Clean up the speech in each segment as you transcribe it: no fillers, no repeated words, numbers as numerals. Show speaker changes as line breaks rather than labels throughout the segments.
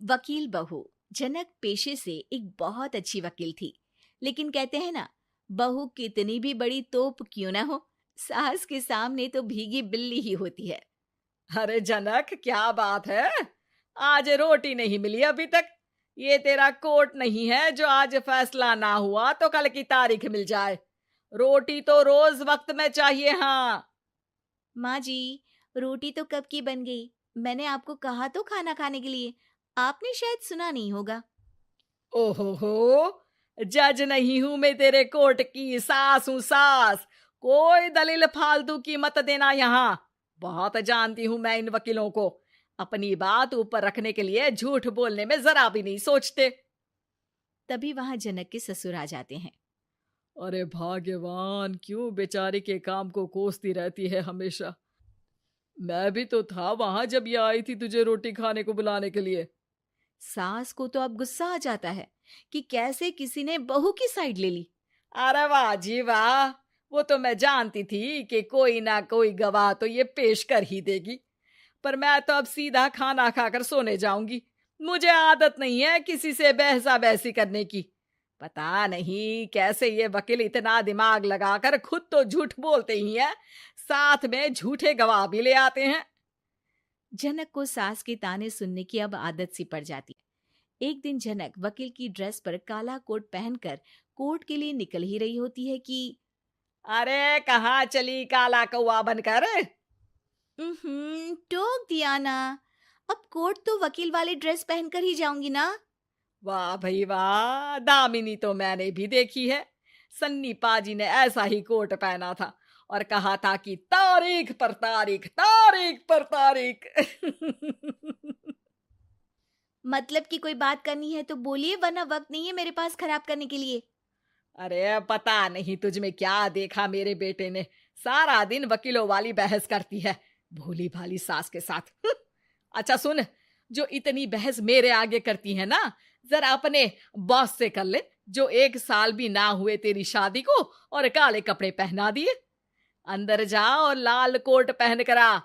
वकील बहू। जनक पेशे से एक बहुत अच्छी वकील थी, लेकिन कहते हैं ना, बहू कितनी भी बड़ी तोप क्यों ना हो, सास के सामने तो भीगी बिल्ली ही होती है।
अरे जनक, क्या बात है? आज रोटी नहीं मिली अभी तक। ये तेरा कोर्ट नहीं है जो आज फैसला ना हुआ तो कल की तारीख मिल जाए। रोटी तो रोज वक्त में चाहिए। हाँ।
माँ जी, रोटी तो कब की बन गई। मैंने आपको कहा तो खाना खाने के लिए, आपने शायद सुना नहीं होगा।
ओहो हो, जज नहीं हूं मैं तेरे कोर्ट की, सास हूं सास। कोई दलील फालतू की मत देना यहाँ। बहुत जानती हूं मैं इन वकीलों को। अपनी बात ऊपर रखने के लिए झूठ बोलने में जरा भी नहीं सोचते।
तभी वहां जनक के ससुर आ जाते हैं।
अरे भाग्यवान, क्यों बेचारे के काम को कोसती रहती है हमेशा। मैं भी तो था वहां जब ये आई थी तुझे रोटी खाने को बुलाने के लिए।
सास को तो अब गुस्सा आ जाता है कि कैसे किसी ने बहू की साइड ले ली।
अरे वाह जी वाह, वो तो मैं जानती थी कि कोई ना कोई गवाह तो ये पेश कर ही देगी। पर मैं तो अब सीधा खाना खाकर सोने जाऊंगी। मुझे आदत नहीं है किसी से बहसा बहसी करने की। पता नहीं कैसे ये वकील इतना दिमाग लगाकर खुद तो झूठ बोलते ही हैं, साथ में झूठे गवाह भी ले आते हैं।
जनक को सास के ताने सुनने की अब आदत सी पड़ जाती है। एक दिन जनक वकील की ड्रेस पर काला कोट पहनकर कोर्ट के लिए निकल ही रही होती है कि
अरे कहाँ चली काला कौवा बनकर?
टोक दिया ना। अब कोर्ट तो वकील वाली ड्रेस पहनकर ही जाऊंगी ना।
वाह भाई वाह, दामिनी तो मैंने भी देखी है। सन्नी पाजी ने ऐसा ही कोट पहना था और कहा था कि तारीख पर तारीख, तारीख पर तारीख।
मतलब कि कोई बात करनी है तो बोलिए, वरना वक्त नहीं है मेरे पास खराब करने के लिए।
अरे पता नहीं तुझ में क्या देखा मेरे बेटे ने, सारा दिन वकीलों वाली बहस करती है, भोली भाली सास के साथ। अच्छा सुन, जो इतनी बहस मेरे आगे करती है ना, जरा अपने बॉस से कर ले, जो 1 साल भी ना हुए तेरी शादी को और काले कपड़े पहना दिए। अंदर जा और लाल कोट पहन कर आ,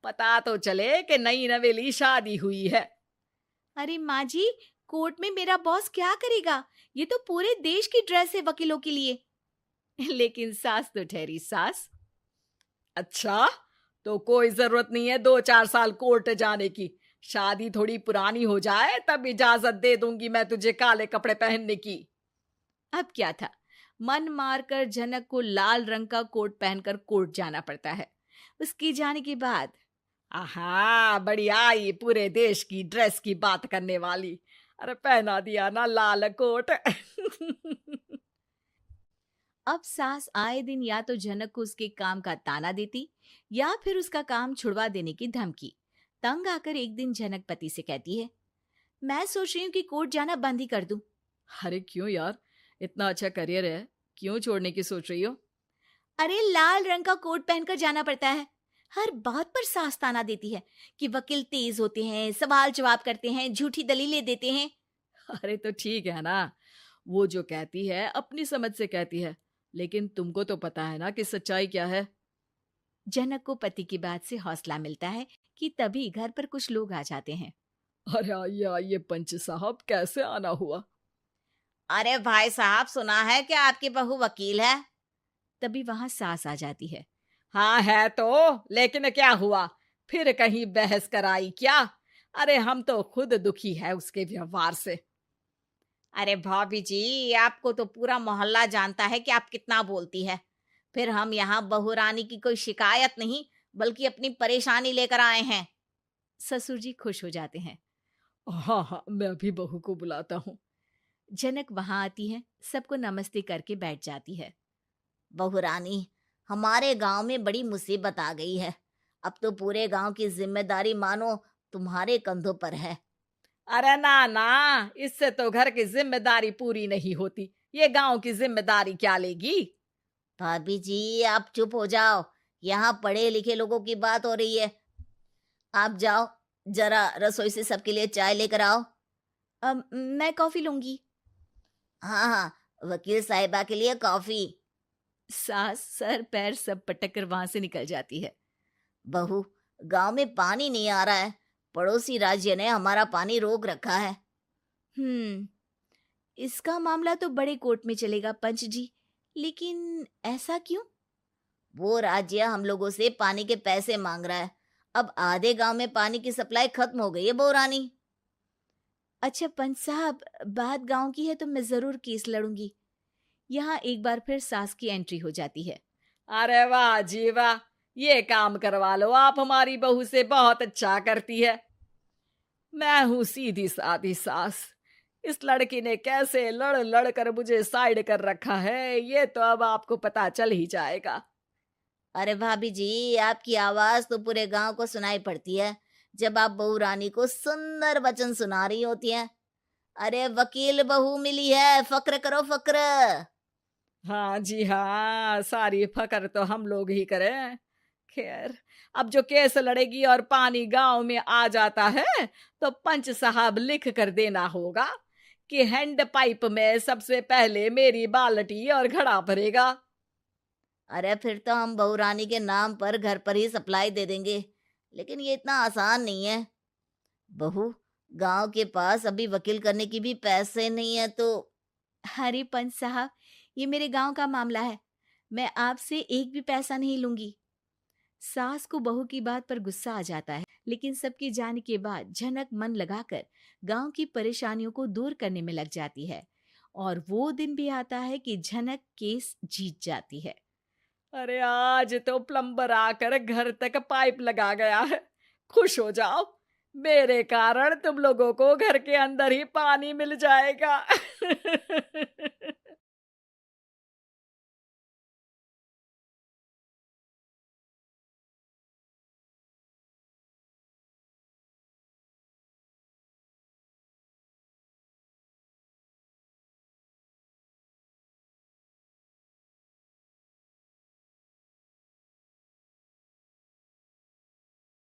पता तो चले कि नई नवेली शादी हुई है।
अरे माँ जी, कोर्ट में मेरा बॉस क्या करेगा? ये तो पूरे देश की ड्रेस है वकीलों के लिए। लेकिन सास तो ठहरी सास।
अच्छा, तो कोई जरूरत नहीं है 2-4 साल कोर्ट जाने की। शादी थोड़ी पुरानी हो जाए तब इजाजत दे दूंगी मैं तुझे काले कपड़े पहनने की।
अब क्या था, मन मारकर जनक को लाल रंग का कोट पहनकर कोर्ट जाना पड़ता है। उसके जाने के बाद
आहा, बढ़िया, ये पूरे देश की ड्रेस की बात करने वाली। अरे पहना दिया ना लाल कोट।
अब सास आए दिन या तो जनक को उसके काम का ताना देती, या फिर उसका काम छुड़वा देने की धमकी। तंग आकर एक दिन जनक पति से कहती है, मैं सोच रही हूँ कि कोर्ट जाना बंद ही कर दूं।
अरे क्यों यार, इतना अच्छा करियर है, क्यों छोड़ने की सोच रही हो?
अरे लाल रंग का कोट पहनकर जाना पड़ता है। हर बात पर सास ताना देती है कि वकील तेज होते हैं, सवाल जवाब करते हैं, झूठी दलीलें देते हैं।
अरे तो ठीक है ना, वो जो कहती है अपनी समझ से कहती है, लेकिन तुमको तो पता है ना कि सच्चाई क्या है।
जनक को पति की बात से हौसला मिलता है कि तभी घर पर कुछ लोग आ जाते हैं।
अरे आइए पंच साहब, कैसे आना हुआ?
अरे भाई साहब, सुना है कि आपकी बहू वकील है। तभी वहां सास आ जाती है।
हाँ है तो, लेकिन क्या हुआ? फिर कहीं बहस कराई क्या? अरे हम तो खुद दुखी है उसके व्यवहार से।
अरे भाभी जी, आपको तो पूरा मोहल्ला जानता है कि आप कितना बोलती है। फिर हम यहाँ बहू रानी की कोई शिकायत नहीं, बल्कि अपनी परेशानी लेकर आए हैं। ससुर जी खुश हो जाते हैं।
हाँ हाँ, मैं भी बहू को बुलाता हूँ।
जनक वहां आती है, सबको नमस्ते करके बैठ जाती है। बहू रानी, हमारे गांव में बड़ी मुसीबत आ गई है। अब तो पूरे गांव की जिम्मेदारी मानो तुम्हारे कंधों पर है।
अरे ना ना, इससे तो घर की जिम्मेदारी पूरी नहीं होती, ये गांव की जिम्मेदारी क्या लेगी?
भाभी जी, आप चुप हो जाओ। यहाँ पढ़े लिखे लोगों की बात हो रही है। आप जाओ, जरा रसोई से सबके लिए चाय लेकर आओ। मैं कॉफी लूंगी। हाँ हाँ, वकील साहिबा के लिए कॉफी। सास सर पैर सब पटक कर वहां से निकल जाती है। बहू, गांव में पानी नहीं आ रहा है, पड़ोसी राज्य ने हमारा पानी रोक रखा है।
इसका मामला तो बड़े कोर्ट में चलेगा पंच जी, लेकिन ऐसा क्यों?
वो राज्य हम लोगों से पानी के पैसे मांग रहा है। अब आधे गांव में पानी की सप्लाई खत्म हो गई है बहुरानी।
अच्छा पंच साहब, बात गांव की है तो मैं जरूर केस लड़ूंगी। यहाँ एक बार फिर सास की एंट्री हो जाती है।
अरे वाह जी वाह, ये काम करवा लो, आप हमारी बहू से बहुत अच्छा करती है। मैं हूं सीधी सादी सास। इस लड़की ने कैसे लड़ लड़ कर मुझे साइड कर रखा है, ये तो अब आपको पता चल ही जाएगा।
अरे भाभी जी, आपकी आवाज तो पूरे गांव को सुनाई पड़ती है जब आप बहू रानी को सुंदर वचन सुना रही होती हैं। अरे वकील बहू मिली है, फक्र करो फक्र।
हाँ जी हाँ, सारी फकर तो हम लोग ही करें। खैर, अब जो केस लड़ेगी और पानी गांव में आ जाता है तो पंच साहब लिख कर देना होगा कि हैंड पाइप में सबसे पहले मेरी बाल्टी और घड़ा भरेगा।
अरे फिर तो हम बहू रानी के नाम पर घर पर ही सप्लाई दे देंगे, लेकिन ये इतना आसान नहीं है। बहू, गांव के पास अभी वकील करने की भी पैसे नहीं है तो।
अरे पंच साहब, ये मेरे गांव का मामला है, मैं आपसे एक भी पैसा नहीं लूंगी। सास को बहू की बात पर गुस्सा आ जाता है, लेकिन सबके जाने के बाद झनक मन लगाकर गांव की परेशानियों को दूर करने में लग जाती है। और वो दिन भी आता है कि झनक केस जीत जाती है।
अरे आज तो प्लम्बर आकर घर तक पाइप लगा गया है। खुश हो जाओ, मेरे कारण तुम लोगों को घर के अंदर ही पानी मिल जाएगा।